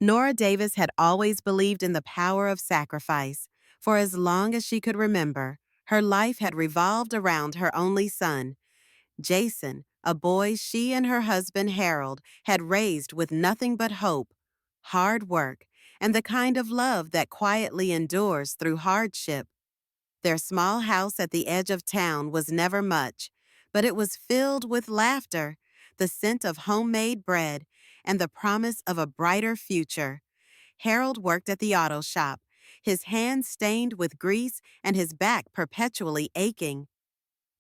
Nora Davis had always believed in the power of sacrifice. For as long as she could remember, her life had revolved around her only son, Jason, a boy she and her husband Harold had raised with nothing but hope, hard work, and the kind of love that quietly endures through hardship. Their small house at the edge of town was never much, but it was filled with laughter, the scent of homemade bread, and the promise of a brighter future. Harold worked at the auto shop, his hands stained with grease and his back perpetually aching.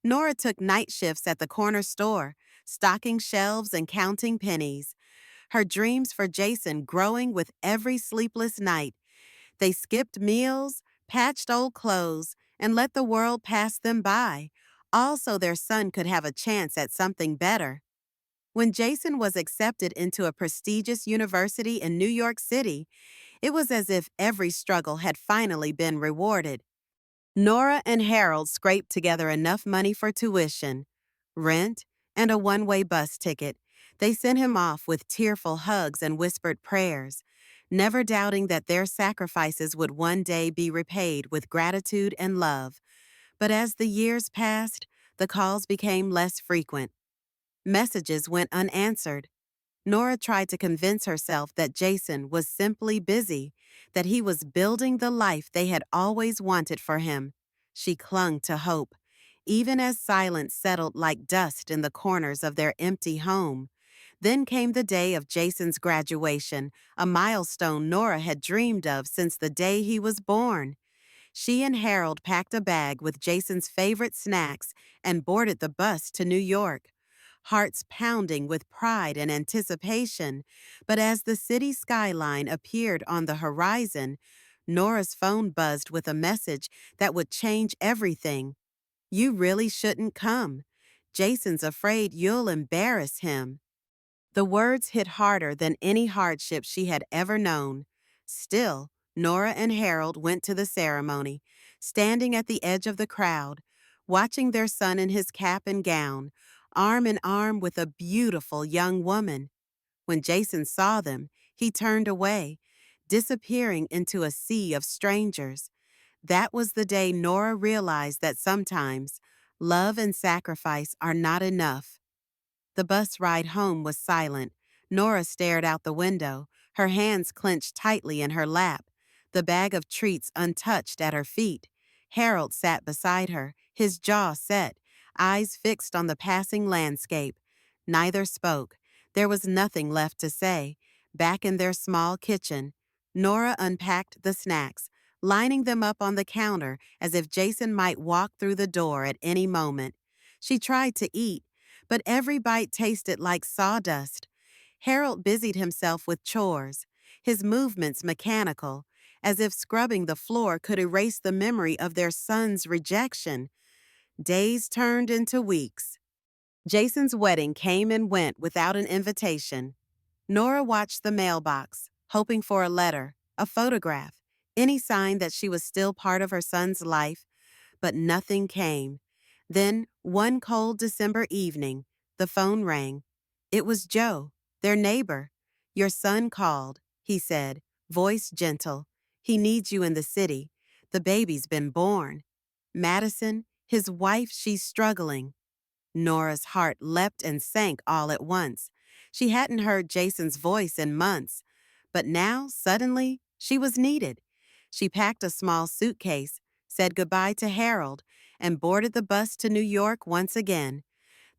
Nora took night shifts at the corner store, stocking shelves and counting pennies, her dreams for Jason growing with every sleepless night. They skipped meals, patched old clothes, and let the world pass them by, all so their son could have a chance at something better. When Jason was accepted into a prestigious university in New York City, it was as if every struggle had finally been rewarded. Nora and Harold scraped together enough money for tuition, rent, and a one-way bus ticket. They sent him off with tearful hugs and whispered prayers, never doubting that their sacrifices would one day be repaid with gratitude and love. But as the years passed, the calls became less frequent. Messages went unanswered. Nora tried to convince herself that Jason was simply busy, that he was building the life they had always wanted for him. She clung to hope, even as silence settled like dust in the corners of their empty home. Then came the day of Jason's graduation, a milestone Nora had dreamed of since the day he was born. She and Harold packed a bag with Jason's favorite snacks and boarded the bus to New York, hearts pounding with pride and anticipation. But as the city skyline appeared on the horizon, Nora's phone buzzed with a message that would change everything. "You really shouldn't come. Jason's afraid you'll embarrass him." The words hit harder than any hardship she had ever known. Still, Nora and Harold went to the ceremony, standing at the edge of the crowd, watching their son in his cap and gown, arm in arm with a beautiful young woman. When Jason saw them, he turned away, disappearing into a sea of strangers. That was the day Nora realized that sometimes love and sacrifice are not enough. The bus ride home was silent. Nora stared out the window, her hands clenched tightly in her lap, the bag of treats untouched at her feet. Harold sat beside her, his jaw set, eyes fixed on the passing landscape. Neither spoke. There was nothing left to say. Back in their small kitchen, Nora unpacked the snacks, lining them up on the counter as if Jason might walk through the door at any moment. She tried to eat, but every bite tasted like sawdust. Harold busied himself with chores, his movements mechanical, as if scrubbing the floor could erase the memory of their son's rejection. Days turned into weeks. Jason's wedding came and went without an invitation. Nora watched the mailbox, hoping for a letter, a photograph, any sign that she was still part of her son's life, but nothing came. Then, one cold December evening, the phone rang. It was Joe, their neighbor. "Your son called," he said, voice gentle. "He needs you in the city. The baby's been born. Madison, his wife, she's struggling." Nora's heart leapt and sank all at once. She hadn't heard Jason's voice in months, but now, suddenly, she was needed. She packed a small suitcase, said goodbye to Harold, and boarded the bus to New York once again.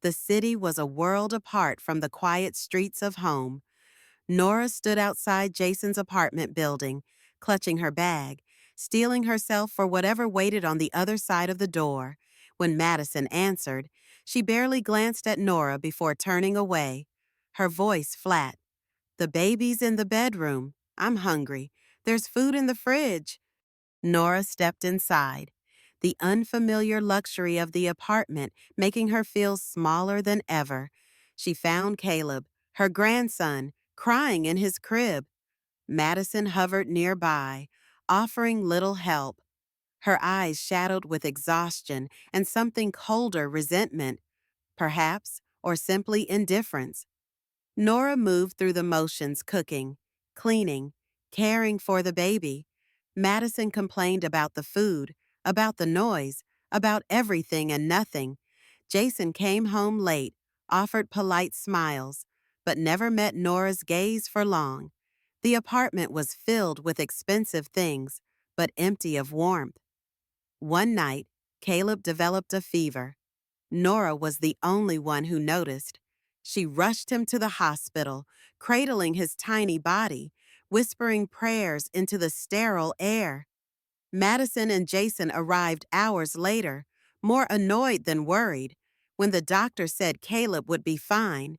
The city was a world apart from the quiet streets of home. Nora stood outside Jason's apartment building, clutching her bag, steeling herself for whatever waited on the other side of the door. When Madison answered, she barely glanced at Nora before turning away, her voice flat. "The baby's in the bedroom. I'm hungry. There's food in the fridge." Nora stepped inside, the unfamiliar luxury of the apartment making her feel smaller than ever. She found Caleb, her grandson, crying in his crib. Madison hovered nearby, offering little help, her eyes shadowed with exhaustion and something colder resentment, perhaps, or simply indifference. Nora moved through the motions cooking, cleaning, caring for the baby. Madison complained about the food, about the noise, about everything and nothing. Jason came home late, offered polite smiles, but never met Nora's gaze for long. The apartment was filled with expensive things, but empty of warmth. One night, Caleb developed a fever. Nora was the only one who noticed. She rushed him to the hospital, cradling his tiny body, whispering prayers into the sterile air. Madison and Jason arrived hours later, more annoyed than worried. When the doctor said Caleb would be fine,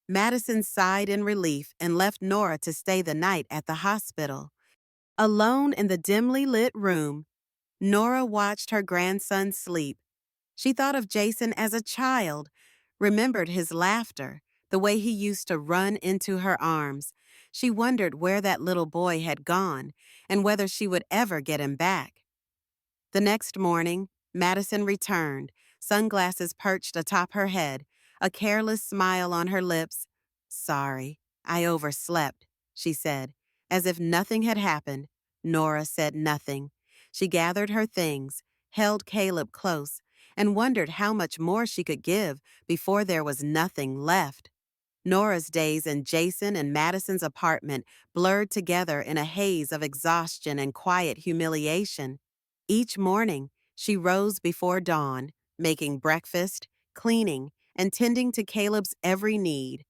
Madison sighed in relief and left Nora to stay the night at the hospital. Alone in the dimly lit room, Nora watched her grandson sleep. She thought of Jason as a child, remembered his laughter, the way he used to run into her arms. She wondered where that little boy had gone and whether she would ever get him back. The next morning, Madison returned, sunglasses perched atop her head, a careless smile on her lips. "Sorry, I overslept," she said. As if nothing had happened, Nora said nothing. She gathered her things, held Caleb close, and wondered how much more she could give before there was nothing left. Nora's days in Jason and Madison's apartment blurred together in a haze of exhaustion and quiet humiliation. Each morning, she rose before dawn, making breakfast, cleaning, and tending to Caleb's every need.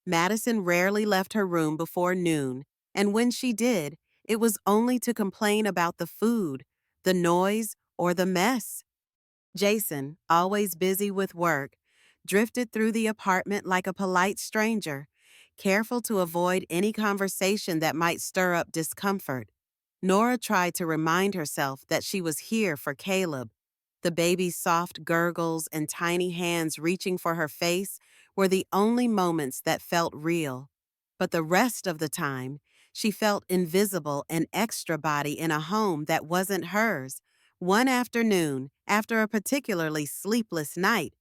Madison rarely left her room before noon, and when she did, it was only to complain about the food, the noise, or the mess. Jason, always busy with work, drifted through the apartment like a polite stranger, careful to avoid any conversation that might stir up discomfort. Nora tried to remind herself that she was here for Caleb. The baby's soft gurgles and tiny hands reaching for her face were the only moments that felt real. But the rest of the time, she felt invisible and extra body in a home that wasn't hers. One afternoon, after a particularly sleepless night,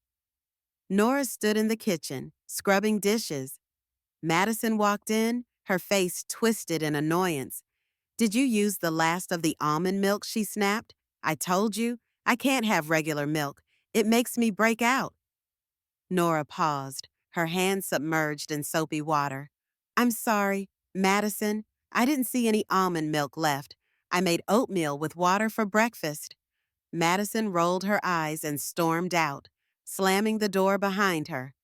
Nora stood in the kitchen, scrubbing dishes. Madison walked in, her face twisted in annoyance. "Did you use the last of the almond milk?" she snapped. "I told you, I can't have regular milk. It makes me break out." Nora paused, her hands submerged in soapy water. "I'm sorry, Madison. I didn't see any almond milk left. I made oatmeal with water for breakfast." Madison rolled her eyes and stormed out, slamming the door behind her.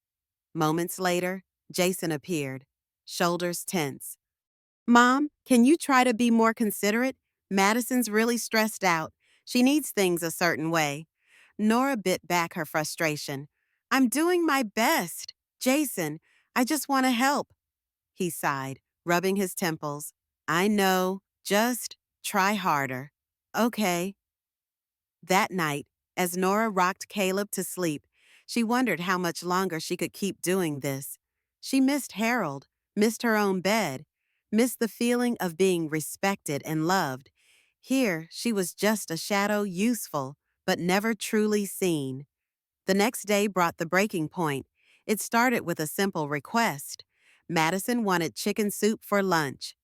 Moments later, Jason appeared, shoulders tense. "Mom, can you try to be more considerate? Madison's really stressed out. She needs things a certain way." Nora bit back her frustration. "I'm doing my best. Jason, I just want to help." He sighed, rubbing his temples. "I know. Just try harder." "Okay." That night, as Nora rocked Caleb to sleep, she wondered how much longer she could keep doing this. She missed Harold, missed her own bed, missed the feeling of being respected and loved. Here, she was just a shadow, useful, but never truly seen. The next day brought the breaking point. It started with a simple request. Madison wanted chicken soup for lunch.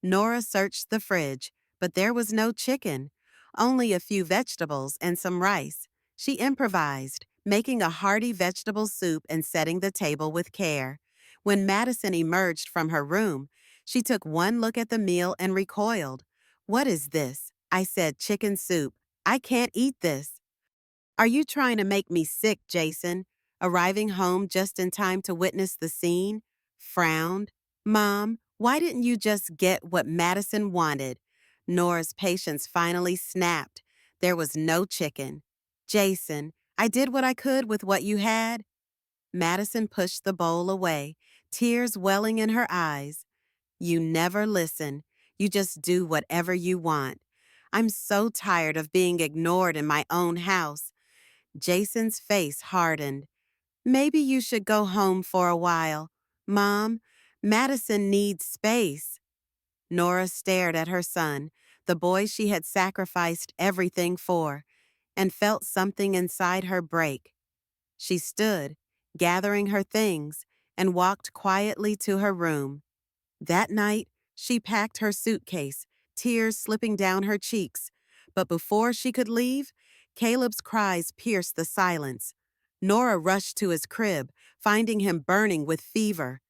Nora searched the fridge, but there was no chicken, only a few vegetables and some rice. She improvised, making a hearty vegetable soup and setting the table with care. When Madison emerged from her room, she took one look at the meal and recoiled. "What is this?" I said, "chicken soup. I can't eat this." "Are you trying to make me sick, Jason?" Arriving home just in time to witness the scene, frowned. "Mom, why didn't you just get what Madison wanted?" Nora's patience finally snapped. There was no chicken. "Jason, I did what I could with what you had." Madison pushed the bowl away, tears welling in her eyes. "You never listen. You just do whatever you want. I'm so tired of being ignored in my own house." Jason's face hardened. "Maybe you should go home for a while. Mom, Madison needs space." Nora stared at her son, the boy she had sacrificed everything for, and felt something inside her break. She stood, gathering her things, and walked quietly to her room. That night, She packed her suitcase, tears slipping down her cheeks. But before she could leave, Caleb's cries pierced the silence. Nora rushed to his crib, finding him burning with fever.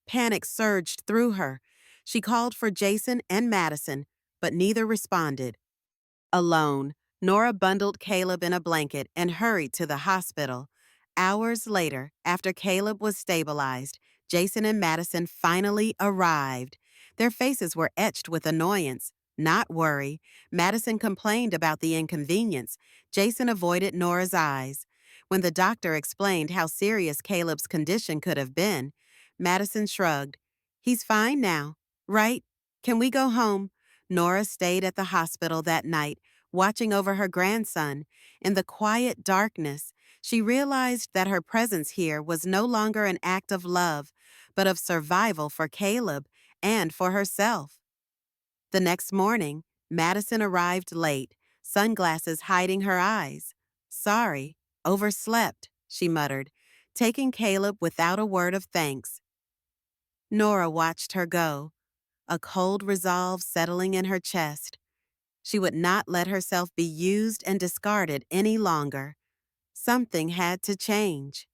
Panic surged through her. She called for Jason and Madison, but neither responded. Alone, Nora bundled Caleb in a blanket and hurried to the hospital. Hours later, after Caleb was stabilized, Jason and Madison finally arrived. Their faces were etched with annoyance, not worry. Madison complained about the inconvenience. Jason avoided Nora's eyes. When the doctor explained how serious Caleb's condition could have been, Madison shrugged. "He's fine now, right? Can we go home?" Nora stayed at the hospital that night, watching over her grandson. In the quiet darkness, she realized that her presence here was no longer an act of love, but of survival for Caleb and for herself. The next morning, Madison arrived late, sunglasses hiding her eyes. "Sorry, overslept," she muttered, taking Caleb without a word of thanks. Nora watched her go, a cold resolve settling in her chest. She would not let herself be used and discarded any longer. Something had to change.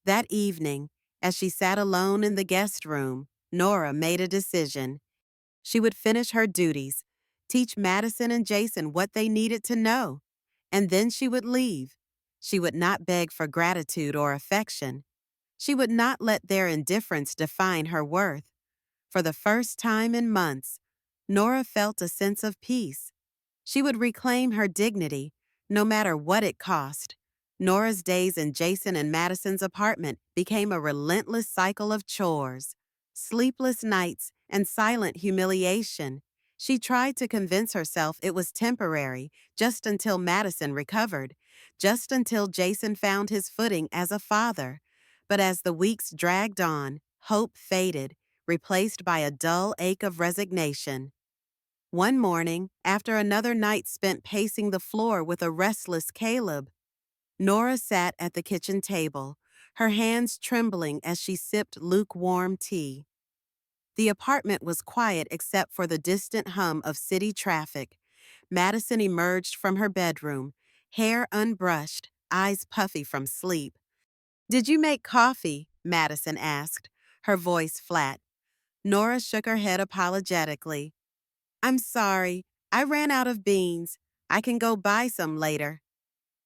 That evening, as she sat alone in the guest room, Nora made a decision. She would finish her duties, teach Madison and Jason what they needed to know, and then she would leave. She would not beg for gratitude or affection. She would not let their indifference define her worth. For the first time in months, Nora felt a sense of peace. She would reclaim her dignity, no matter what it cost. Nora's days in Jason and Madison's apartment became a relentless cycle of chores, sleepless nights, and silent humiliation. She tried to convince herself it was temporary, just until Madison recovered, just until Jason found his footing as a father. But as the weeks dragged on, hope faded, replaced by a dull ache of resignation. One morning, after another night spent pacing the floor with a restless Caleb, Nora sat at the kitchen table, her hands trembling as she sipped lukewarm tea. The apartment was quiet except for the distant hum of city traffic. Madison emerged from her bedroom, hair unbrushed, eyes puffy from sleep. "Did you make coffee?" Madison asked, her voice flat. Nora shook her head apologetically. "I'm sorry, I ran out of beans. I can go buy some later."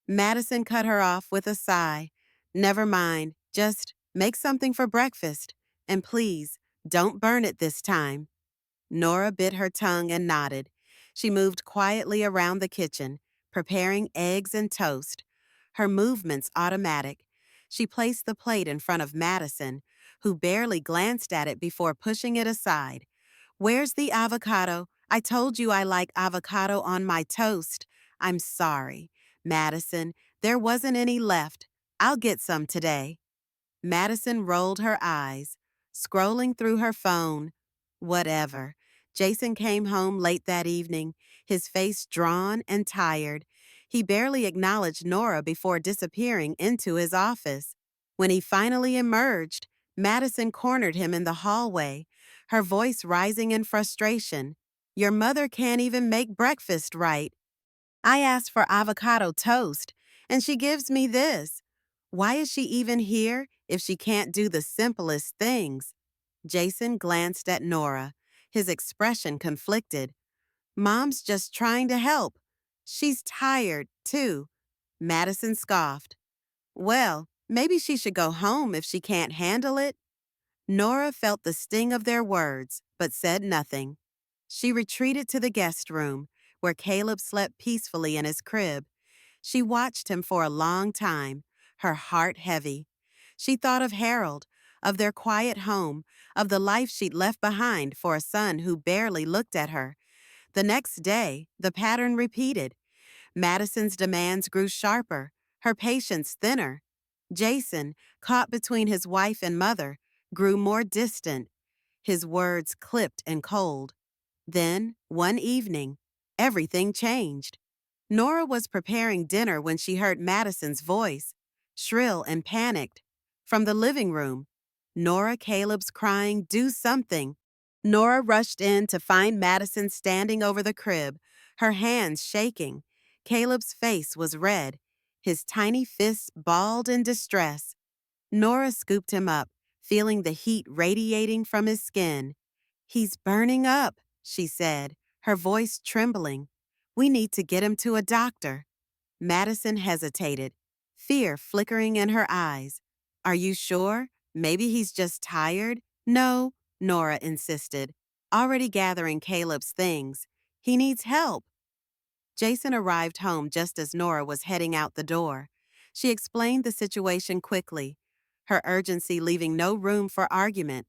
Madison cut her off with a sigh. "Never mind, just make something for breakfast. And please, don't burn it this time." Nora bit her tongue and nodded. She moved quietly around the kitchen, preparing eggs and toast, her movements automatic. She placed the plate in front of Madison, who barely glanced at it before pushing it aside. "Where's the avocado? I told you I like avocado on my toast." "I'm sorry, Madison, there wasn't any left. I'll get some today." Madison rolled her eyes, scrolling through her phone. Whatever. Jason came home late that evening, his face drawn and tired. He barely acknowledged Nora before disappearing into his office. When he finally emerged, Madison cornered him in the hallway, her voice rising in frustration. "Your mother can't even make breakfast right. I asked for avocado toast, and she gives me this. Why is she even here if she can't do the simplest things?" Jason glanced at Nora, his expression conflicted. "Mom's just trying to help. She's tired, too." Madison scoffed. "Well, maybe she should go home if she can't handle it." Nora felt the sting of their words, but said nothing. She retreated to the guest room, where Caleb slept peacefully in his crib. She watched him for a long time, her heart heavy. She thought of Harold, of their quiet home, of the life she'd left behind for a son who barely looked at her. The next day, the pattern repeated. Madison's demands grew sharper, her patience thinner. Jason, caught between his wife and mother, grew more distant, his words clipped and cold. Then, one evening, everything changed. Nora was preparing dinner when she heard Madison's voice, shrill and panicked. From the living room, "Nora, Caleb's crying, do something." Nora rushed in to find Madison standing over the crib, her hands shaking. Caleb's face was red, his tiny fists balled in distress. Nora scooped him up, feeling the heat radiating from his skin. "He's burning up," she said, her voice trembling. "We need to get him to a doctor." Madison hesitated, fear flickering in her eyes. "Are you sure? Maybe he's just tired?" "No," Nora insisted, already gathering Caleb's things. "He needs help." Jason arrived home just as Nora was heading out the door. She explained the situation quickly, her urgency leaving no room for argument.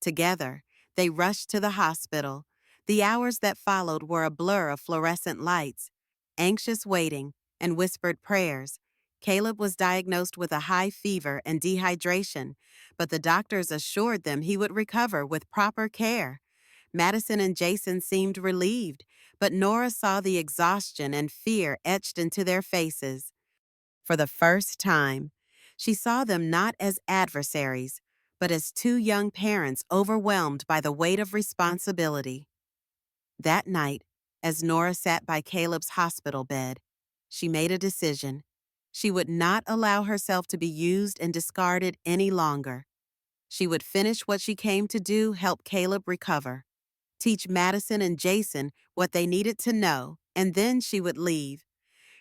Together, they rushed to the hospital. The hours that followed were a blur of fluorescent lights, anxious waiting, and whispered prayers. Caleb was diagnosed with a high fever and dehydration, but the doctors assured them he would recover with proper care. Madison and Jason seemed relieved, but Nora saw the exhaustion and fear etched into their faces. For the first time, she saw them not as adversaries, but as two young parents overwhelmed by the weight of responsibility. That night, as Nora sat by Caleb's hospital bed, she made a decision. She would not allow herself to be used and discarded any longer. She would finish what she came to do, help Caleb recover, teach Madison and Jason what they needed to know, and then she would leave.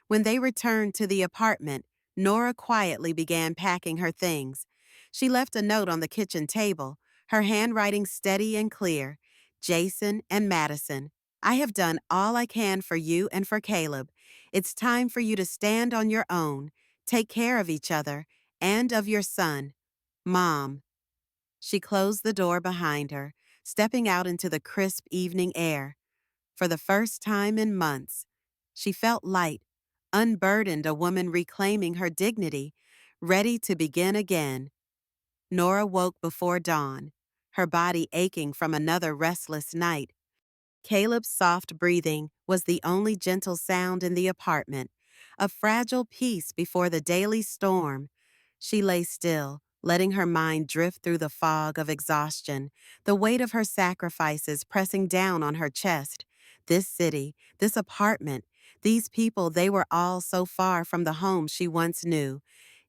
When they returned to the apartment, Nora quietly began packing her things. She left a note on the kitchen table, her handwriting steady and clear. "Jason and Madison, I have done all I can for you and for Caleb. It's time for you to stand on your own, take care of each other, and of your son. Mom." She closed the door behind her, stepping out into the crisp evening air. For the first time in months, she felt light, unburdened, a woman reclaiming her dignity, ready to begin again. Nora woke before dawn, her body aching from another restless night. Caleb's soft breathing was the only gentle sound in the apartment, a fragile peace before the daily storm. She lay still, letting her mind drift through the fog of exhaustion, the weight of her sacrifices pressing down on her chest. This city, this apartment, these people, they were all so far from the home she once knew.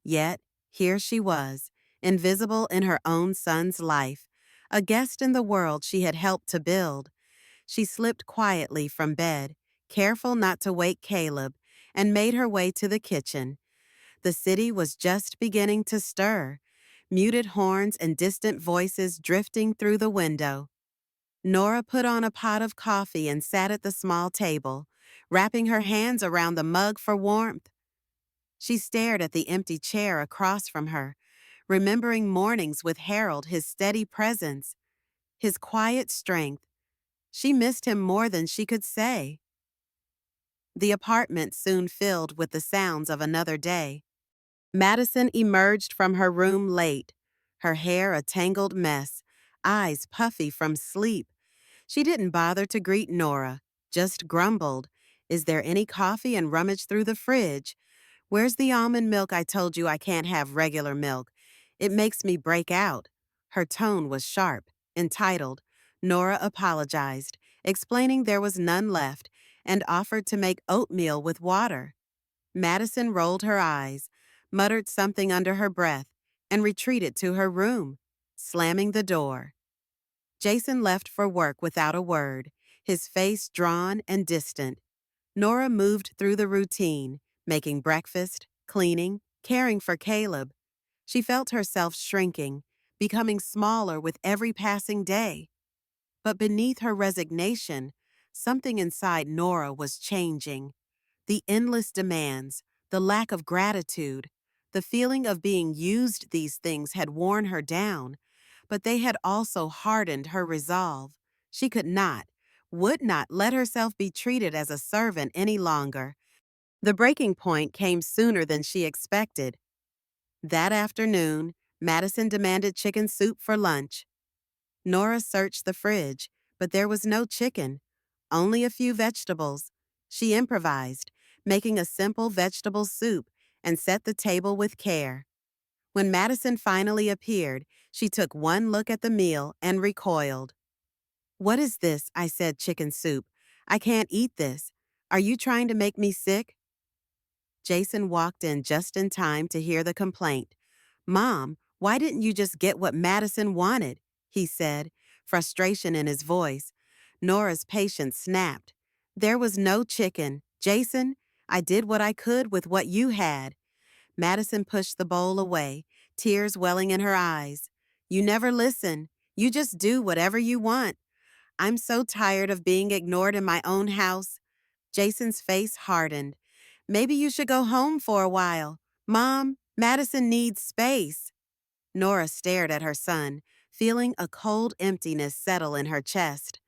Yet, here she was, invisible in her own son's life, a guest in the world she had helped to build. She slipped quietly from bed, careful not to wake Caleb, and made her way to the kitchen. The city was just beginning to stir, muted horns and distant voices drifting through the window. Nora put on a pot of coffee and sat at the small table, wrapping her hands around the mug for warmth. She stared at the empty chair across from her, remembering mornings with Harold, his steady presence, his quiet strength. She missed him more than she could say. The apartment soon filled with the sounds of another day. Madison emerged from her room late, her hair a tangled mess, eyes puffy from sleep. She didn't bother to greet Nora, just grumbled, "Is there any coffee?" and rummaged through the fridge. "Where's the almond milk? I told you I can't have regular milk. It makes me break out." Her tone was sharp, entitled. Nora apologized, explaining there was none left, and offered to make oatmeal with water. Madison rolled her eyes, muttered something under her breath, and retreated to her room, slamming the door. Jason left for work without a word, his face drawn and distant. Nora moved through the routine, making breakfast, cleaning, caring for Caleb. She felt herself shrinking, becoming smaller with every passing day. But beneath her resignation, something inside Nora was changing. The endless demands, the lack of gratitude, the feeling of being used, these things had worn her down, but they had also hardened her resolve. She could not, would not let herself be treated as a servant any longer. The breaking point came sooner than she expected. That afternoon, Madison demanded chicken soup for lunch. Nora searched the fridge, but there was no chicken, only a few vegetables. She improvised, making a simple vegetable soup, and set the table with care. When Madison finally appeared, she took one look at the meal and recoiled. "What is this?" I said, "chicken soup. I can't eat this. Are you trying to make me sick?" Jason walked in just in time to hear the complaint. "Mom, why didn't you just get what Madison wanted?" he said, frustration in his voice. Nora's patience snapped. "There was no chicken. Jason, I did what I could with what you had." Madison pushed the bowl away, tears welling in her eyes. "You never listen. You just do whatever you want. I'm so tired of being ignored in my own house." Jason's face hardened. "Maybe you should go home for a while. Mom, Madison needs space." Nora stared at her son, feeling a cold emptiness settle in her chest.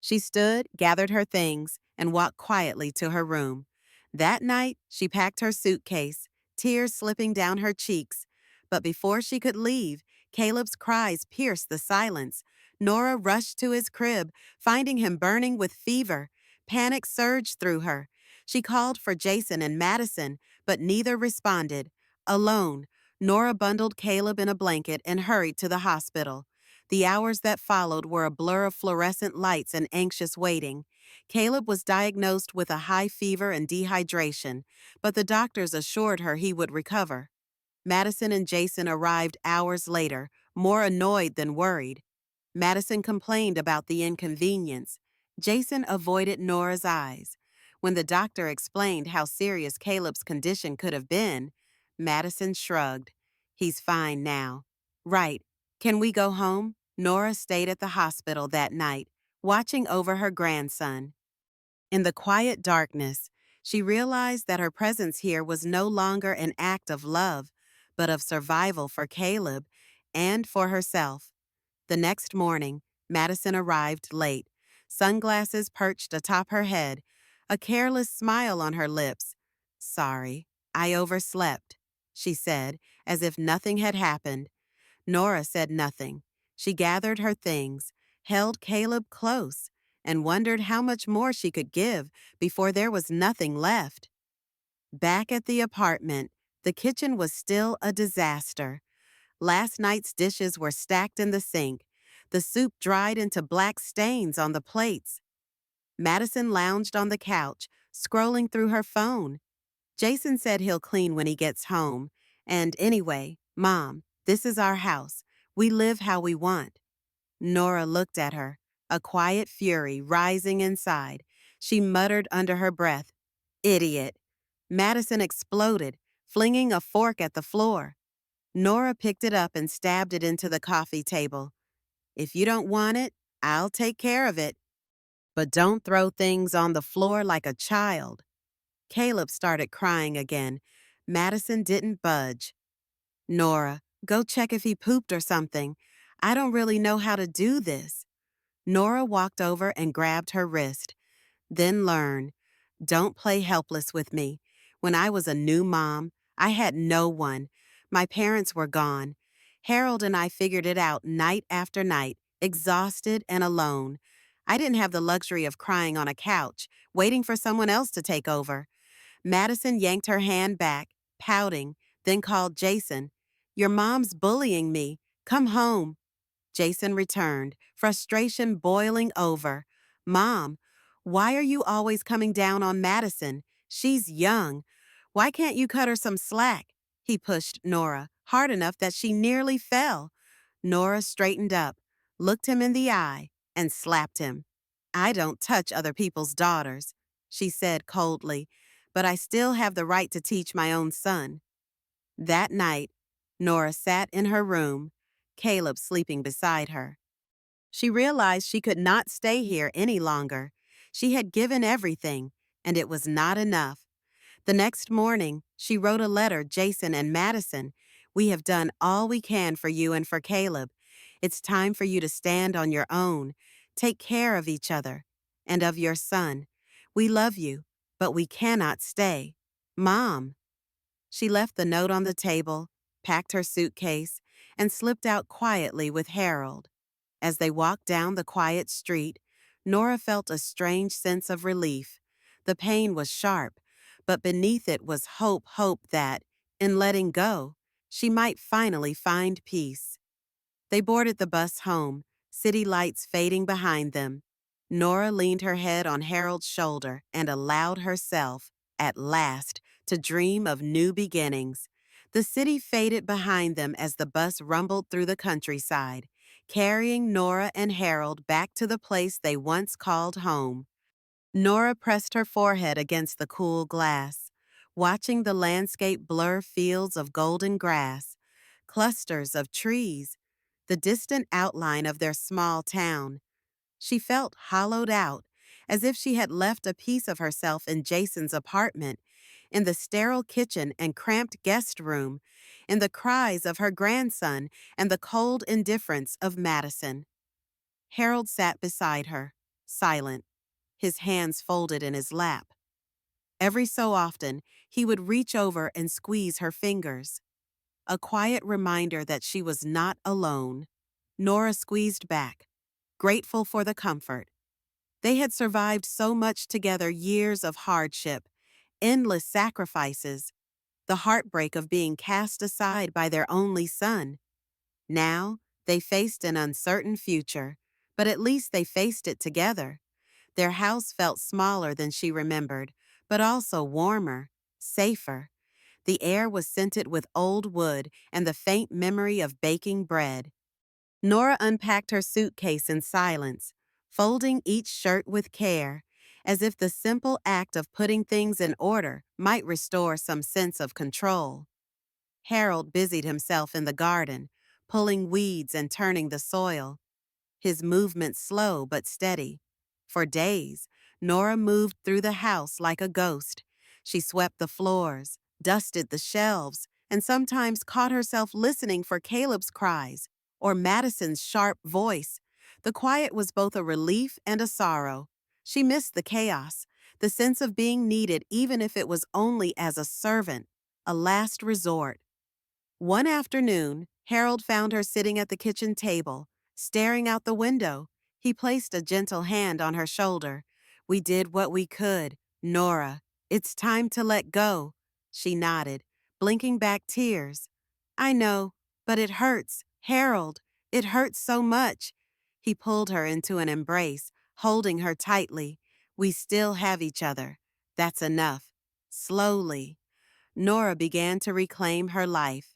She stood, gathered her things, and walked quietly to her room. That night, she packed her suitcase, tears slipping down her cheeks. But before she could leave, Caleb's cries pierced the silence. Nora rushed to his crib, finding him burning with fever. Panic surged through her. She called for Jason and Madison, but neither responded. Alone, Nora bundled Caleb in a blanket and hurried to the hospital. The hours that followed were a blur of fluorescent lights and anxious waiting. Caleb was diagnosed with a high fever and dehydration, but the doctors assured her he would recover. Madison and Jason arrived hours later, more annoyed than worried. Madison complained about the inconvenience. Jason avoided Nora's eyes. When the doctor explained how serious Caleb's condition could have been, Madison shrugged. "He's fine now." "Right. Can we go home?" Nora stayed at the hospital that night, watching over her grandson. In the quiet darkness, she realized that her presence here was no longer an act of love, but of survival for Caleb and for herself. The next morning, Madison arrived late, sunglasses perched atop her head, a careless smile on her lips. "Sorry, I overslept," she said, as if nothing had happened. Nora said nothing. She gathered her things, held Caleb close, and wondered how much more she could give before there was nothing left. Back at the apartment, the kitchen was still a disaster. Last night's dishes were stacked in the sink. The soup dried into black stains on the plates. Madison lounged on the couch, scrolling through her phone. Jason said he'll clean when he gets home. And anyway, Mom, this is our house. We live how we want. Nora looked at her, a quiet fury rising inside. She muttered under her breath, "Idiot." Madison exploded, flinging a fork at the floor. Nora picked it up and stabbed it into the coffee table. "If you don't want it, I'll take care of it. But don't throw things on the floor like a child." Caleb started crying again. Madison didn't budge. "Nora, go check if he pooped or something. I don't really know how to do this." Nora walked over and grabbed her wrist. "Then learn. Don't play helpless with me. When I was a new mom, I had no one. My parents were gone. Harold and I figured it out night after night, exhausted and alone. I didn't have the luxury of crying on a couch, waiting for someone else to take over." Madison yanked her hand back, pouting, then called Jason. "Your mom's bullying me. Come home." Jason returned, frustration boiling over. "Mom, why are you always coming down on Madison? She's young. Why can't you cut her some slack?" He pushed Nora, hard enough that she nearly fell. Nora straightened up, looked him in the eye, and slapped him. "I don't touch other people's daughters," she said coldly, "but I still have the right to teach my own son." That night, Nora sat in her room, Caleb sleeping beside her. She realized she could not stay here any longer. She had given everything, and it was not enough. The next morning, she wrote a letter, "Jason and Madison, we have done all we can for you and for Caleb. It's time for you to stand on your own, take care of each other, and of your son. We love you, but we cannot stay. Mom." She left the note on the table, packed her suitcase, and slipped out quietly with Harold. As they walked down the quiet street, Nora felt a strange sense of relief. The pain was sharp, but beneath it was hope that, in letting go, she might finally find peace. They boarded the bus home, city lights fading behind them. Nora leaned her head on Harold's shoulder and allowed herself, at last, to dream of new beginnings. The city faded behind them as the bus rumbled through the countryside, carrying Nora and Harold back to the place they once called home. Nora pressed her forehead against the cool glass, watching the landscape blur fields of golden grass, clusters of trees, the distant outline of their small town. She felt hollowed out, as if she had left a piece of herself in Jason's apartment, in the sterile kitchen and cramped guest room, in the cries of her grandson and the cold indifference of Madison. Harold sat beside her, silent, his hands folded in his lap. Every so often, he would reach over and squeeze her fingers, a quiet reminder that she was not alone. Nora squeezed back, grateful for the comfort. They had survived so much together, years of hardship, endless sacrifices, the heartbreak of being cast aside by their only son. Now, they faced an uncertain future, but at least they faced it together. Their house felt smaller than she remembered, but also warmer, safer. The air was scented with old wood and the faint memory of baking bread. Nora unpacked her suitcase in silence, folding each shirt with care, as if the simple act of putting things in order might restore some sense of control. Harold busied himself in the garden, pulling weeds and turning the soil, his movements slow but steady. For days, Nora moved through the house like a ghost. She swept the floors, dusted the shelves, and sometimes caught herself listening for Caleb's cries or Madison's sharp voice. The quiet was both a relief and a sorrow. She missed the chaos, the sense of being needed even if it was only as a servant, a last resort. One afternoon, Harold found her sitting at the kitchen table, staring out the window. He placed a gentle hand on her shoulder. "We did what we could, Nora. It's time to let go." She nodded, blinking back tears. "I know, but it hurts, Harold. It hurts so much." He pulled her into an embrace, holding her tightly. "We still have each other. That's enough." Slowly, Nora began to reclaim her life.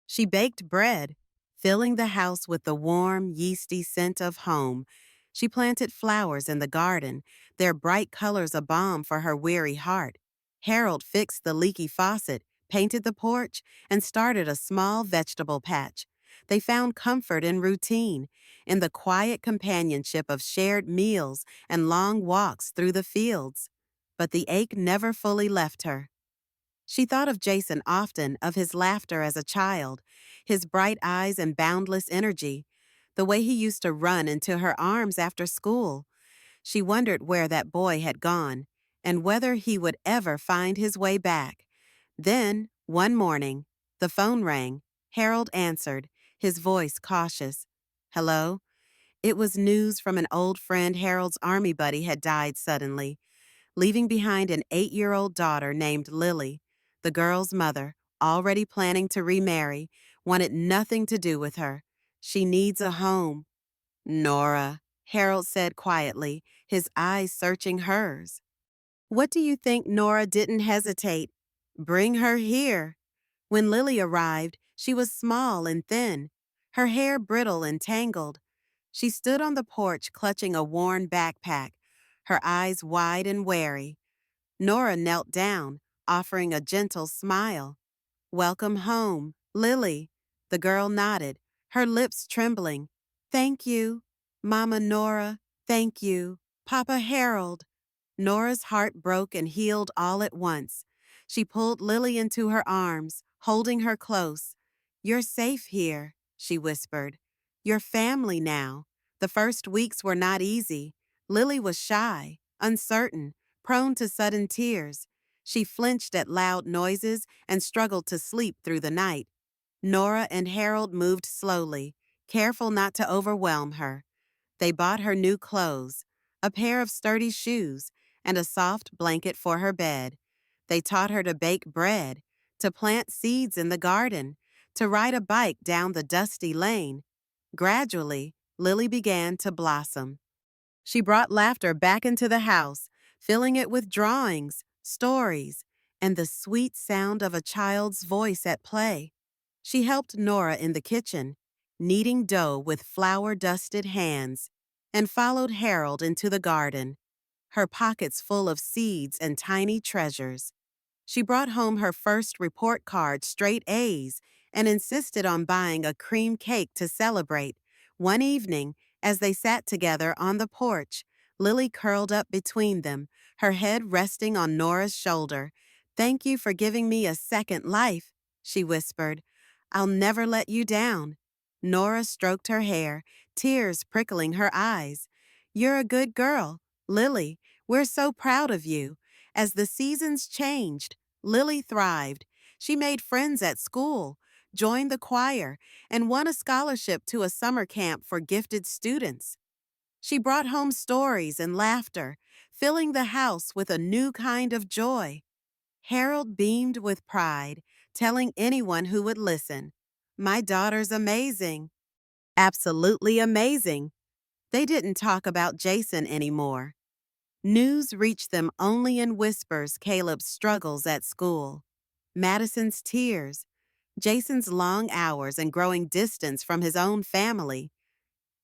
She baked bread, filling the house with the warm, yeasty scent of home. She planted flowers in the garden, their bright colors a balm for her weary heart. Harold fixed the leaky faucet, painted the porch, and started a small vegetable patch. They found comfort in routine, in the quiet companionship of shared meals and long walks through the fields. But the ache never fully left her. She thought of Jason often, of his laughter as a child, his bright eyes and boundless energy, the way he used to run into her arms after school. She wondered where that boy had gone, and whether he would ever find his way back. Then, one morning, the phone rang. Harold answered, his voice cautious. "Hello?" It was news from an old friend. Harold's army buddy had died suddenly, leaving behind an 8-year-old daughter named Lily. The girl's mother, already planning to remarry, wanted nothing to do with her. "She needs a home." "Nora," Harold said quietly, his eyes searching hers. "What do you think?" Nora didn't hesitate. "Bring her here." When Lily arrived, she was small and thin, her hair brittle and tangled. She stood on the porch clutching a worn backpack, her eyes wide and wary. Nora knelt down, offering a gentle smile. "Welcome home, Lily." The girl nodded, her lips trembling. "Thank you, Mama Nora. Thank you, Papa Harold." Nora's heart broke and healed all at once. She pulled Lily into her arms, holding her close. "You're safe here," she whispered. "You're family now." The first weeks were not easy. Lily was shy, uncertain, prone to sudden tears. She flinched at loud noises and struggled to sleep through the night. Nora and Harold moved slowly, careful not to overwhelm her. They bought her new clothes, a pair of sturdy shoes, and a soft blanket for her bed. They taught her to bake bread, to plant seeds in the garden, to ride a bike down the dusty lane. Gradually, Lily began to blossom. She brought laughter back into the house, filling it with drawings, stories, and the sweet sound of a child's voice at play. She helped Nora in the kitchen, kneading dough with flour-dusted hands, and followed Harold into the garden, her pockets full of seeds and tiny treasures. She brought home her first report card straight A's and insisted on buying a cream cake to celebrate. One evening, as they sat together on the porch, Lily curled up between them, her head resting on Nora's shoulder. "Thank you for giving me a second life," she whispered. "I'll never let you down." Nora stroked her hair, tears prickling her eyes. "You're a good girl, Lily. We're so proud of you." As the seasons changed, Lily thrived. She made friends at school, joined the choir, and won a scholarship to a summer camp for gifted students. She brought home stories and laughter, filling the house with a new kind of joy. Harold beamed with pride, telling anyone who would listen, "My daughter's amazing." Absolutely amazing. They didn't talk about Jason anymore. News reached them only in whispers: Caleb's struggles at school, Madison's tears, Jason's long hours and growing distance from his own family.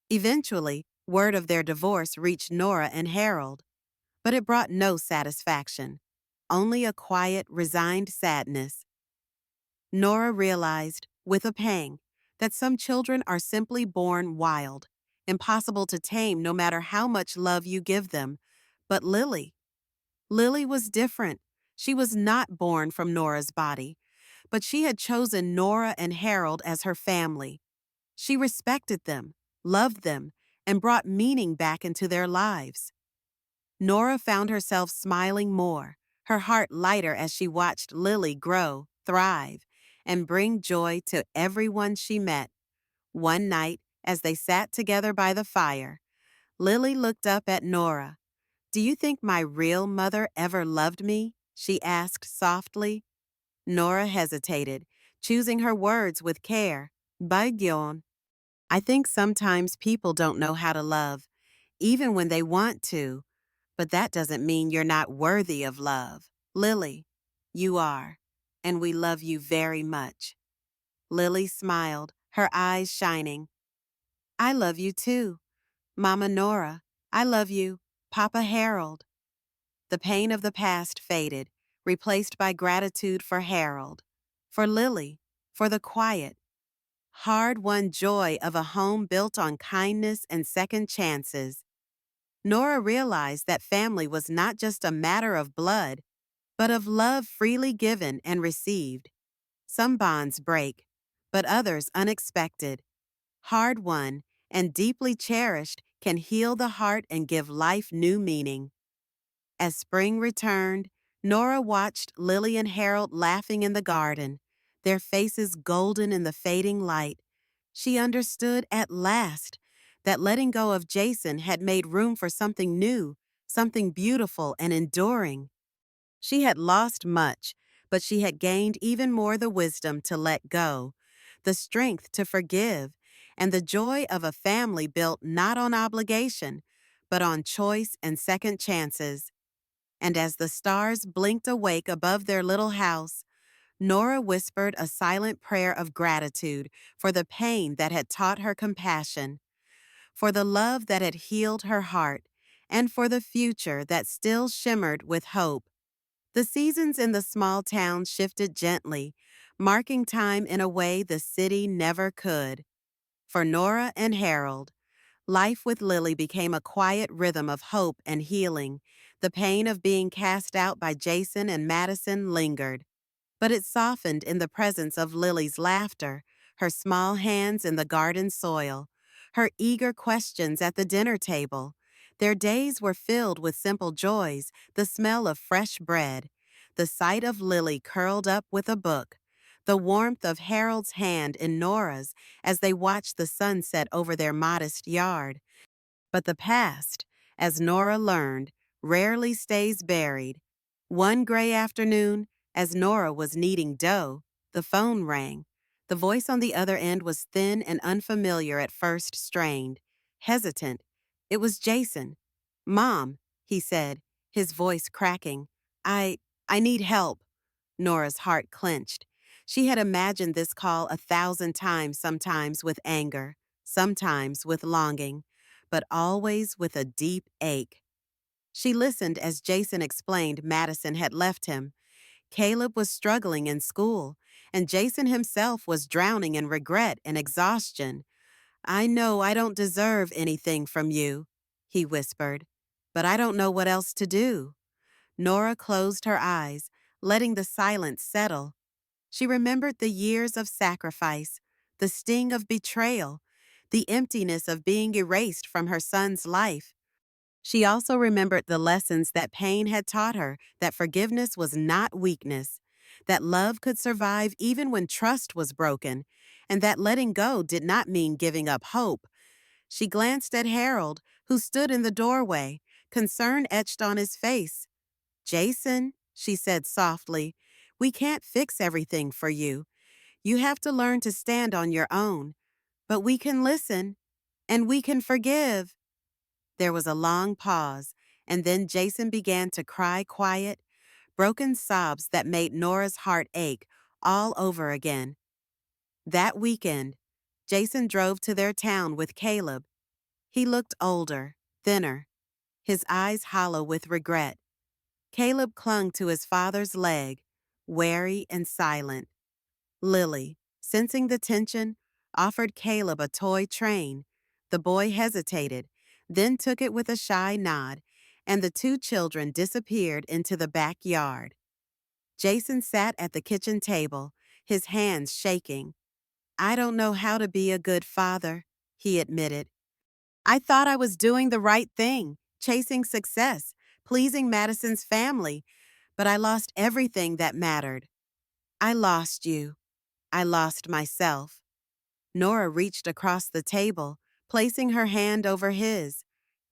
Eventually, word of their divorce reached Nora and Harold, but it brought no satisfaction, only a quiet, resigned sadness. Nora realized, with a pang, that some children are simply born wild, impossible to tame no matter how much love you give them. But Lily was different. She was not born from Nora's body, but she had chosen Nora and Harold as her family. She respected them, loved them, and brought meaning back into their lives. Nora found herself smiling more, her heart lighter as she watched Lily grow, thrive, and bring joy to everyone she met. One night, as they sat together by the fire, Lily looked up at Nora. "Do you think my real mother ever loved me?" she asked softly. Nora hesitated, choosing her words with care. "Bygone. I think sometimes people don't know how to love, even when they want to. But that doesn't mean you're not worthy of love. Lily, you are, and we love you very much." Lily smiled, her eyes shining. "I love you too, Mama Nora. I love you, Papa Harold." The pain of the past faded, replaced by gratitude for Harold, for Lily, for the quiet, hard-won joy of a home built on kindness and second chances. Nora realized that family was not just a matter of blood, but of love freely given and received. Some bonds break, but others unexpected, hard-won, and deeply cherished can heal the heart and give life new meaning. As spring returned, Nora watched Lily and Harold laughing in the garden, their faces golden in the fading light. She understood at last that letting go of Jason had made room for something new, something beautiful and enduring. She had lost much, but she had gained even more: the wisdom to let go, the strength to forgive, and the joy of a family built not on obligation, but on choice and second chances. And as the stars blinked awake above their little house, Nora whispered a silent prayer of gratitude for the pain that had taught her compassion, for the love that had healed her heart, and for the future that still shimmered with hope. The seasons in the small town shifted gently, marking time in a way the city never could. For Nora and Harold, life with Lily became a quiet rhythm of hope and healing. The pain of being cast out by Jason and Madison lingered, but it softened in the presence of Lily's laughter, her small hands in the garden soil, her eager questions at the dinner table. Their days were filled with simple joys: the smell of fresh bread, the sight of Lily curled up with a book, the warmth of Harold's hand in Nora's as they watched the sunset over their modest yard. But the past, as Nora learned, rarely stays buried. One gray afternoon, as Nora was kneading dough, the phone rang. The voice on the other end was thin and unfamiliar, at first strained. hesitant. It was Jason. "Mom," he said, his voice cracking. I I need help." Nora's heart clenched. She had imagined this call 1,000 times, sometimes with anger, sometimes with longing, but always with a deep ache. She listened as Jason explained Madison had left him. Caleb was struggling in school, and Jason himself was drowning in regret and exhaustion. "I know I don't deserve anything from you," he whispered, "but I don't know what else to do." Nora closed her eyes, letting the silence settle. She remembered the years of sacrifice, the sting of betrayal, the emptiness of being erased from her son's life. She also remembered the lessons that pain had taught her, that forgiveness was not weakness, that love could survive even when trust was broken, and that letting go did not mean giving up hope. She glanced at Harold, who stood in the doorway, concern etched on his face. "Jason," she said softly, "we can't fix everything for you. You have to learn to stand on your own. But we can listen, and we can forgive." There was a long pause, and then Jason began to cry quiet, broken sobs that made Nora's heart ache all over again. That weekend, Jason drove to their town with Caleb. He looked older, thinner, his eyes hollow with regret. Caleb clung to his father's leg, wary and silent. Lily, sensing the tension, offered Caleb a toy train. The boy hesitated, then took it with a shy nod, and the two children disappeared into the backyard. Jason sat at the kitchen table, his hands shaking. "I don't know how to be a good father," he admitted. "I thought I was doing the right thing, chasing success, pleasing Madison's family, but I lost everything that mattered. I lost you. I lost myself." Nora reached across the table, placing her hand over his.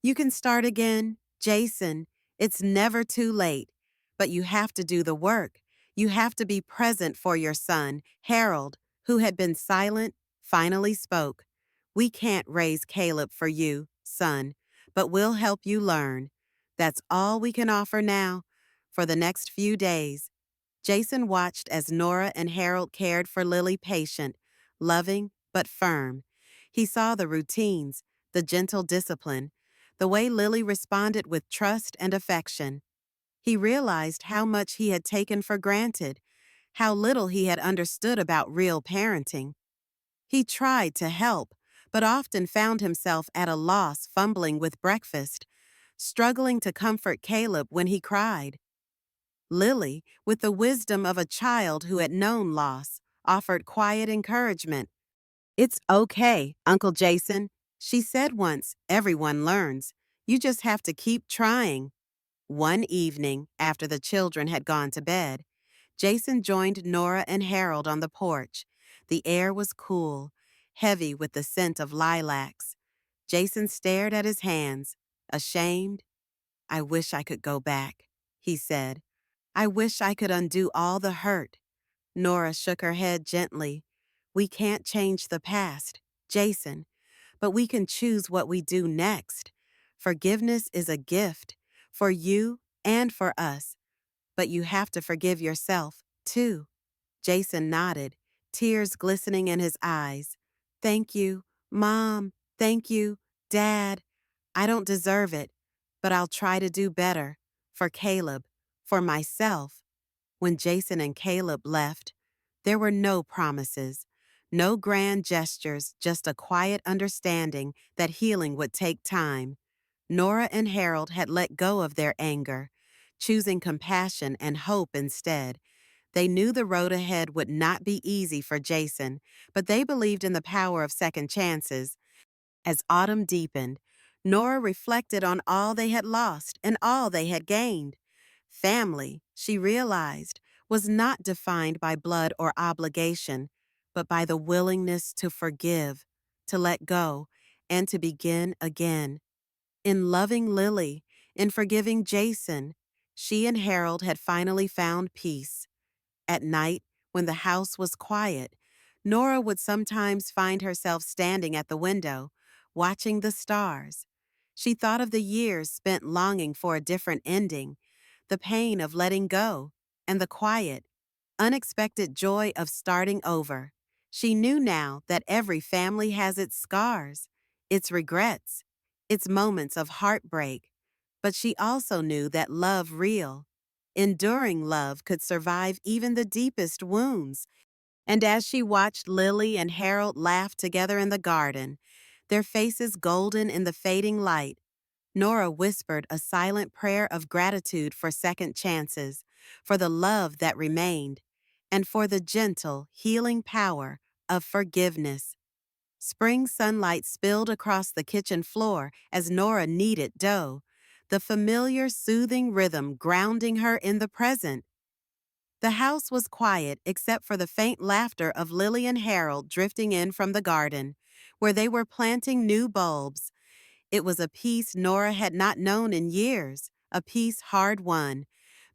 "You can start again, Jason. It's never too late. But you have to do the work. You have to be present for your son." Harold, who had been silent, finally spoke. "We can't raise Caleb for you, son, but we'll help you learn. That's all we can offer now, for the next few days." Jason watched as Nora and Harold cared for Lily, patient, loving, but firm. He saw the routines, the gentle discipline, the way Lily responded with trust and affection. He realized how much he had taken for granted, how little he had understood about real parenting. He tried to help, but often found himself at a loss, fumbling with breakfast, struggling to comfort Caleb when he cried. Lily, with the wisdom of a child who had known loss, offered quiet encouragement. "It's okay, Uncle Jason," she said once. "Everyone learns. You just have to keep trying." One evening, after the children had gone to bed, Jason joined Nora and Harold on the porch. The air was cool, heavy with the scent of lilacs. Jason stared at his hands, ashamed. "I wish I could go back," he said. "I wish I could undo all the hurt." Nora shook her head gently. "We can't change the past, Jason, but we can choose what we do next. Forgiveness is a gift, for you and for us, but you have to forgive yourself, too." Jason nodded, tears glistening in his eyes. "Thank you, Mom. Thank you, Dad. I don't deserve it, but I'll try to do better. For Caleb, for myself." When Jason and Caleb left, there were no promises, no grand gestures, just a quiet understanding that healing would take time. Nora and Harold had let go of their anger, choosing compassion and hope instead. They knew the road ahead would not be easy for Jason, but they believed in the power of second chances. As autumn deepened, Nora reflected on all they had lost and all they had gained. Family, she realized, was not defined by blood or obligation, but by the willingness to forgive, to let go, and to begin again. In loving Lily, in forgiving Jason, she and Harold had finally found peace. At night, when the house was quiet, Nora would sometimes find herself standing at the window, watching the stars. She thought of the years spent longing for a different ending, the pain of letting go, and the quiet, unexpected joy of starting over. She knew now that every family has its scars, its regrets, its moments of heartbreak. But she also knew that love real, enduring love could survive even the deepest wounds. And as she watched Lily and Harold laugh together in the garden, their faces golden in the fading light, Nora whispered a silent prayer of gratitude for second chances, for the love that remained, and for the gentle, healing power of forgiveness. Spring sunlight spilled across the kitchen floor as Nora kneaded dough, the familiar, soothing rhythm grounding her in the present. The house was quiet except for the faint laughter of Lily and Harold drifting in from the garden, where they were planting new bulbs. It was a peace Nora had not known in years, a peace hard won,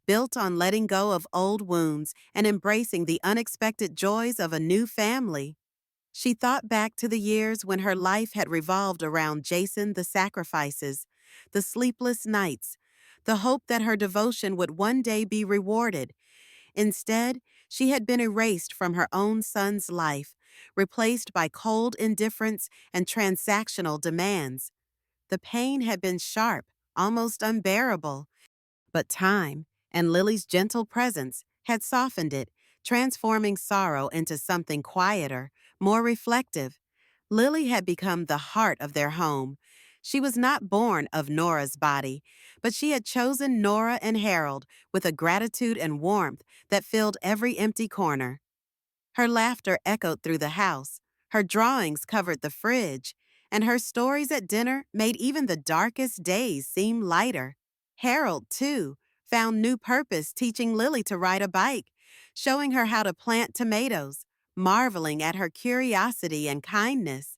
built on letting go of old wounds and embracing the unexpected joys of a new family. She thought back to the years when her life had revolved around Jason the sacrifices, the sleepless nights, the hope that her devotion would one day be rewarded. Instead, she had been erased from her own son's life, replaced by cold indifference and transactional demands. The pain had been sharp, almost unbearable, but time and Lily's gentle presence had softened it, transforming sorrow into something quieter, more reflective. Lily had become the heart of their home. She was not born of Nora's body, but she had chosen Nora and Harold with a gratitude and warmth that filled every empty corner. Her laughter echoed through the house, her drawings covered the fridge, and her stories at dinner made even the darkest days seem lighter. Harold, too, found new purpose teaching Lily to ride a bike, showing her how to plant tomatoes, marveling at her curiosity and kindness.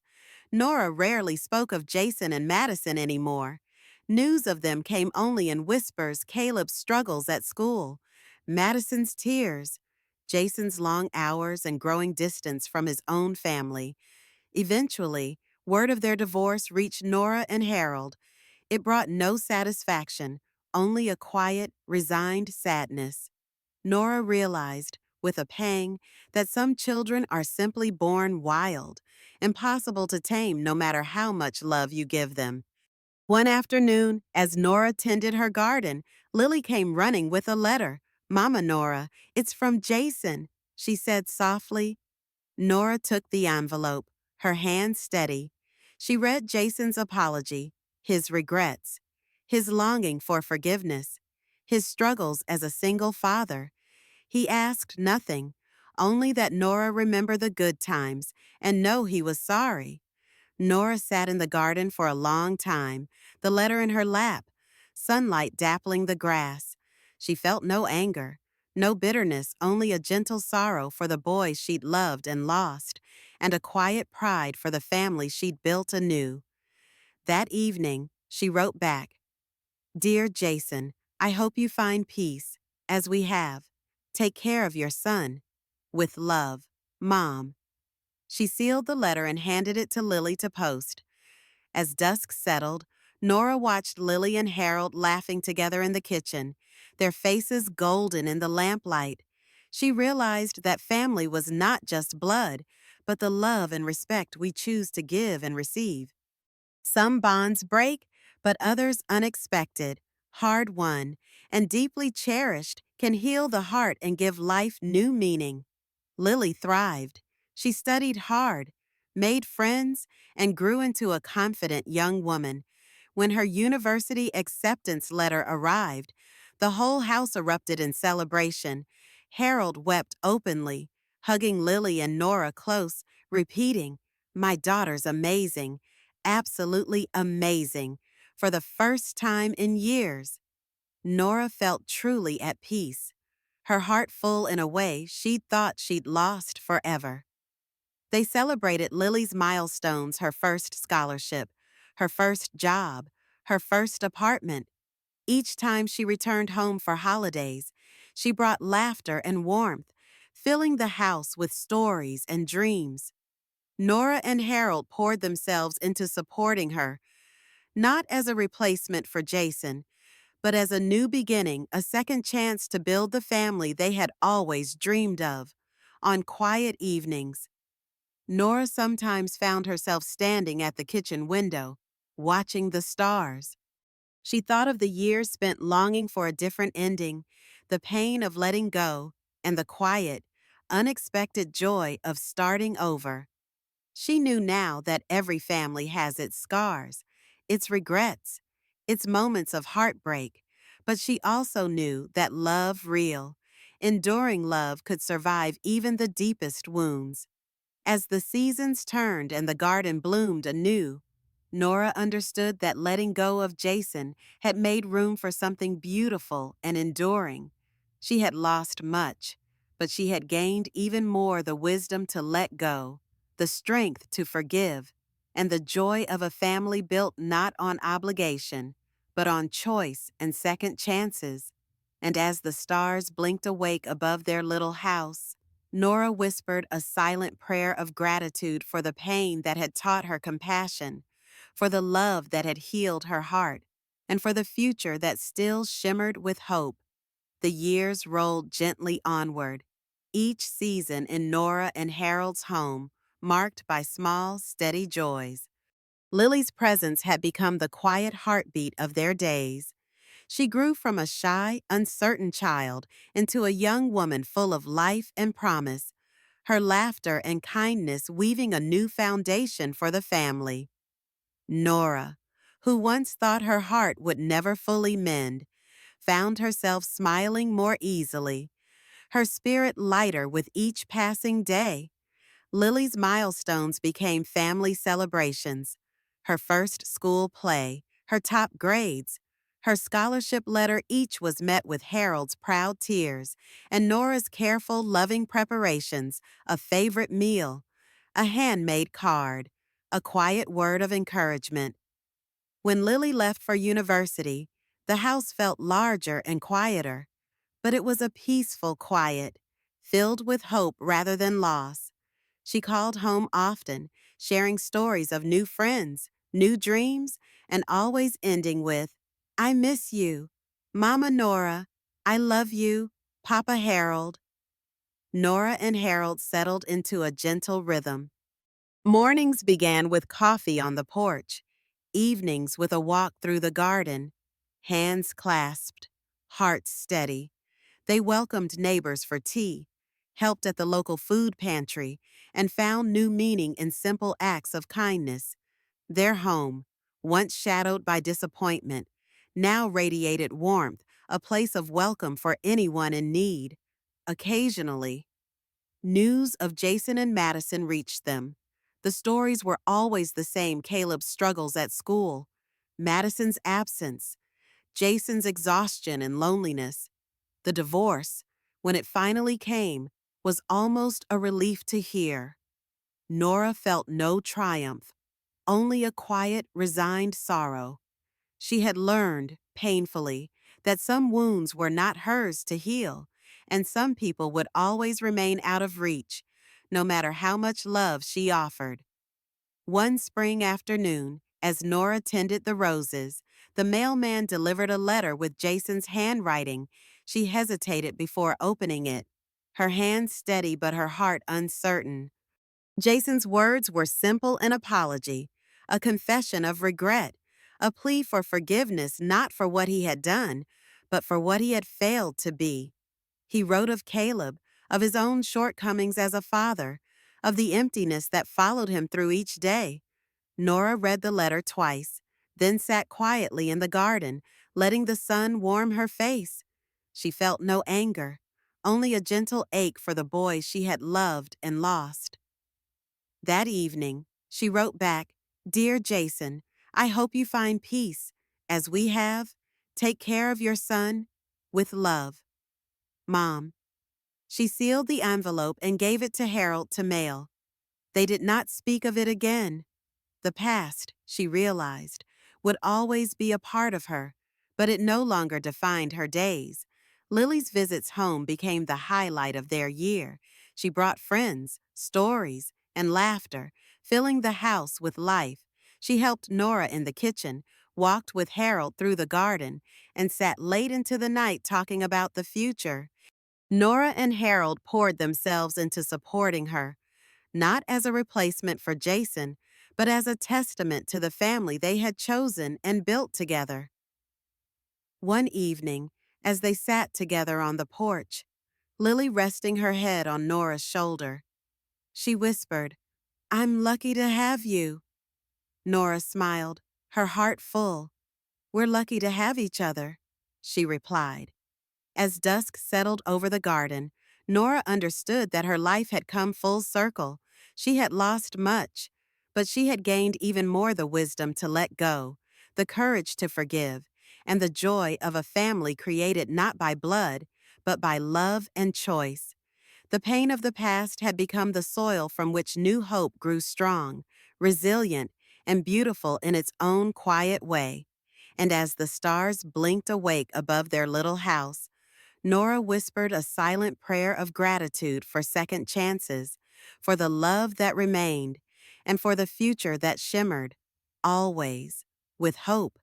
Nora rarely spoke of Jason and Madison anymore. News of them came only in whispers: Caleb's struggles at school, Madison's tears, Jason's long hours and growing distance from his own family. Eventually, word of their divorce reached Nora and Harold. It brought no satisfaction, only a quiet, resigned sadness. Nora realized, with a pang, that some children are simply born wild, impossible to tame no matter how much love you give them. One afternoon, as Nora tended her garden, Lily came running with a letter. "Mama Nora, it's from Jason," she said softly. Nora took the envelope, her hand steady. She read Jason's apology, his regrets, his longing for forgiveness, his struggles as a single father. He asked nothing, only that Nora remember the good times and know he was sorry. Nora sat in the garden for a long time, the letter in her lap, sunlight dappling the grass. She felt no anger, no bitterness, only a gentle sorrow for the boys she'd loved and lost, and a quiet pride for the family she'd built anew. That evening, she wrote back, "Dear Jason, I hope you find peace, as we have. Take care of your son. With love, Mom." She sealed the letter and handed it to Lily to post. As dusk settled, Nora watched Lily and Harold laughing together in the kitchen, their faces golden in the lamplight. She realized that family was not just blood, but the love and respect we choose to give and receive. Some bonds break, but others unexpected, hard won, and deeply cherished can heal the heart and give life new meaning. Lily thrived. She studied hard, made friends, and grew into a confident young woman. When her university acceptance letter arrived, the whole house erupted in celebration. Harold wept openly, hugging Lily and Nora close, repeating, "My daughter's amazing, absolutely amazing." For the first time in years, Nora felt truly at peace, her heart full in a way she'd thought she'd lost forever. They celebrated Lily's milestones: her first scholarship, her first job, her first apartment. Each time she returned home for holidays, she brought laughter and warmth, filling the house with stories and dreams. Nora and Harold poured themselves into supporting her, not as a replacement for Jason, but as a new beginning, a second chance to build the family they had always dreamed of. On quiet evenings, Nora sometimes found herself standing at the kitchen window, watching the stars. She thought of the years spent longing for a different ending, the pain of letting go, and the quiet, unexpected joy of starting over. She knew now that every family has its scars, its regrets, its moments of heartbreak, but she also knew that love real, enduring love could survive even the deepest wounds. As the seasons turned and the garden bloomed anew, Nora understood that letting go of Jason had made room for something beautiful and enduring. She had lost much, but she had gained even more: the wisdom to let go, the strength to forgive, and the joy of a family built not on obligation, but on choice and second chances. And as the stars blinked awake above their little house, Nora whispered a silent prayer of gratitude for the pain that had taught her compassion, for the love that had healed her heart, and for the future that still shimmered with hope. The years rolled gently onward, each season in Nora and Harold's home marked by small, steady joys. Lily's presence had become the quiet heartbeat of their days. She grew from a shy, uncertain child into a young woman full of life and promise, her laughter and kindness weaving a new foundation for the family. Nora, who once thought her heart would never fully mend, found herself smiling more easily, her spirit lighter with each passing day. Lily's milestones became family celebrations: her first school play, her top grades, her scholarship letter. Each was met with Harold's proud tears, and Nora's careful, loving preparations: a favorite meal, a handmade card, a quiet word of encouragement. When Lily left for university, the house felt larger and quieter, but it was a peaceful quiet, filled with hope rather than loss. She called home often, sharing stories of new friends, new dreams, and always ending with, "I miss you. Mama Nora, I love you. Papa Harold." Nora and Harold settled into a gentle rhythm. Mornings began with coffee on the porch, evenings with a walk through the garden, hands clasped, hearts steady. They welcomed neighbors for tea, helped at the local food pantry, and found new meaning in simple acts of kindness. Their home, once shadowed by disappointment, now radiated warmth, a place of welcome for anyone in need. Occasionally, news of Jason and Madison reached them. The stories were always the same: Caleb's struggles at school, Madison's absence, Jason's exhaustion and loneliness. The divorce, when it finally came, was almost a relief to hear. Nora felt no triumph, only a quiet, resigned sorrow. She had learned, painfully, that some wounds were not hers to heal, and some people would always remain out of reach, no matter how much love she offered. One spring afternoon, as Nora tended the roses, the mailman delivered a letter with Jason's handwriting. She hesitated before opening it, her hand steady but her heart uncertain. Jason's words were simple: an apology, a confession of regret, a plea for forgiveness not for what he had done, but for what he had failed to be. He wrote of Caleb, of his own shortcomings as a father, of the emptiness that followed him through each day. Nora read the letter twice, then sat quietly in the garden, letting the sun warm her face. She felt no anger, only a gentle ache for the boys she had loved and lost. That evening, she wrote back, "Dear Jason, I hope you find peace, as we have. Take care of your son. With love, Mom." She sealed the envelope and gave it to Harold to mail. They did not speak of it again. The past, she realized, would always be a part of her, but it no longer defined her days. Lily's visits home became the highlight of their year. She brought friends, stories, and laughter, filling the house with life. She helped Nora in the kitchen, walked with Harold through the garden, and sat late into the night talking about the future. Nora and Harold poured themselves into supporting her, not as a replacement for Jason, but as a testament to the family they had chosen and built together. One evening, as they sat together on the porch, Lily resting her head on Nora's shoulder, she whispered, "I'm lucky to have you." Nora smiled, her heart full. "We're lucky to have each other," she replied. As dusk settled over the garden, Nora understood that her life had come full circle. She had lost much, but she had gained even more: the wisdom to let go, the courage to forgive, and the joy of a family created not by blood, but by love and choice. The pain of the past had become the soil from which new hope grew strong, resilient, and beautiful in its own quiet way. And as the stars blinked awake above their little house, Nora whispered a silent prayer of gratitude for second chances, for the love that remained, and for the future that shimmered, always, with hope.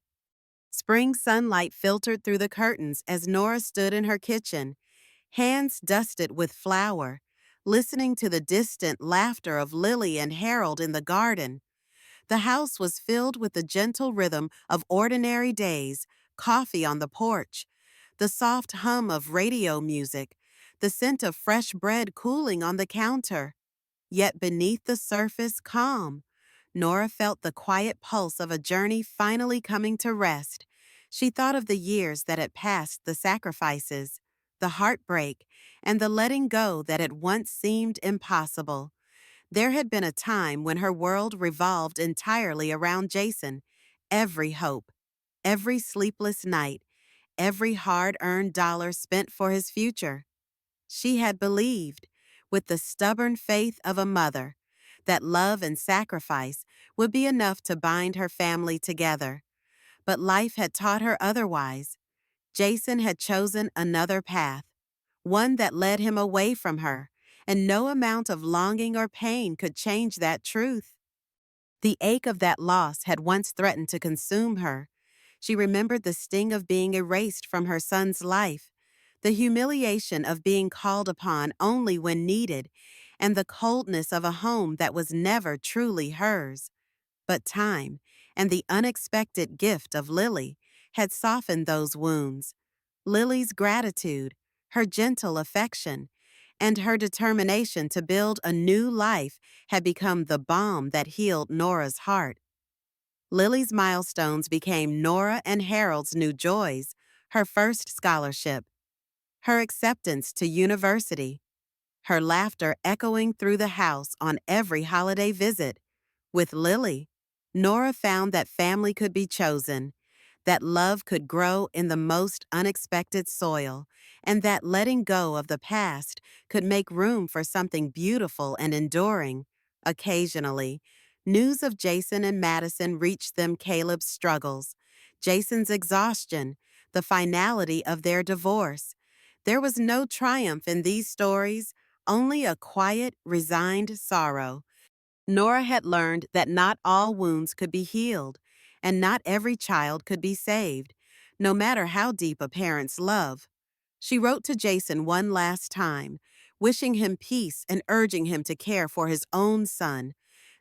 Spring sunlight filtered through the curtains as Nora stood in her kitchen, hands dusted with flour, listening to the distant laughter of Lily and Harold in the garden. The house was filled with the gentle rhythm of ordinary days: coffee on the porch, the soft hum of radio music, the scent of fresh bread cooling on the counter. Yet beneath the surface, calm. Nora felt the quiet pulse of a journey finally coming to rest. She thought of the years that had passed, the sacrifices, the heartbreak, and the letting go that had once seemed impossible. There had been a time when her world revolved entirely around Jason. Every hope, every sleepless night, every hard-earned dollar spent for his future. She had believed, with the stubborn faith of a mother, that love and sacrifice would be enough to bind her family together. But life had taught her otherwise. Jason had chosen another path, one that led him away from her, and no amount of longing or pain could change that truth. The ache of that loss had once threatened to consume her. She remembered the sting of being erased from her son's life, the humiliation of being called upon only when needed, and the coldness of a home that was never truly hers. But time, and the unexpected gift of Lily, had softened those wounds. Lily's gratitude, her gentle affection, and her determination to build a new life had become the balm that healed Nora's heart. Lily's milestones became Nora and Harold's new joys: her first scholarship, her acceptance to university, her laughter echoing through the house on every holiday visit. With Lily, Nora found that family could be chosen, that love could grow in the most unexpected soil, and that letting go of the past could make room for something beautiful and enduring. Occasionally, news of Jason and Madison reached them: Caleb's struggles, Jason's exhaustion, the finality of their divorce. There was no triumph in these stories, only a quiet, resigned sorrow. Nora had learned that not all wounds could be healed, and not every child could be saved, no matter how deep a parent's love. She wrote to Jason one last time, wishing him peace and urging him to care for his own son.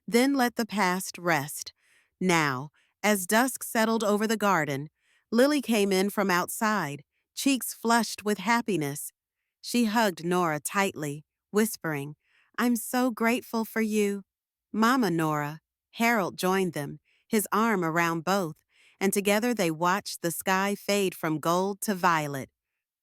Then let the past rest. Now, as dusk settled over the garden, Lily came in from outside, cheeks flushed with happiness. She hugged Nora tightly, whispering, "I'm so grateful for you." "Mama Nora." Harold joined them, his arm around both, and together they watched the sky fade from gold to violet.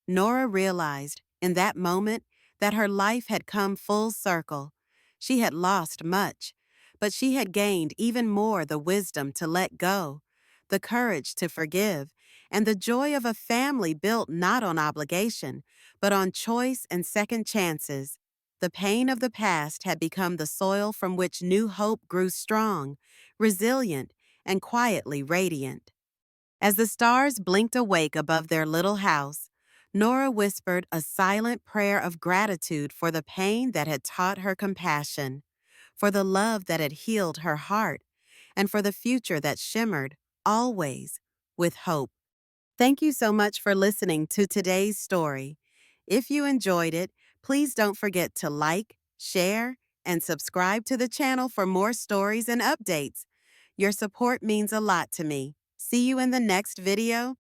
Nora realized, in that moment, that her life had come full circle. She had lost much, but she had gained even more: the wisdom to let go, the courage to forgive, and the joy of a family built not on obligation, but on choice and second chances. The pain of the past had become the soil from which new hope grew strong, resilient, and quietly radiant. As the stars blinked awake above their little house, Nora whispered a silent prayer of gratitude for the pain that had taught her compassion, for the love that had healed her heart, and for the future that shimmered, always, with hope. Thank you so much for listening to today's story. If you enjoyed it, please don't forget to like, share, and subscribe to the channel for more stories and updates. Your support means a lot to me. See you in the next video.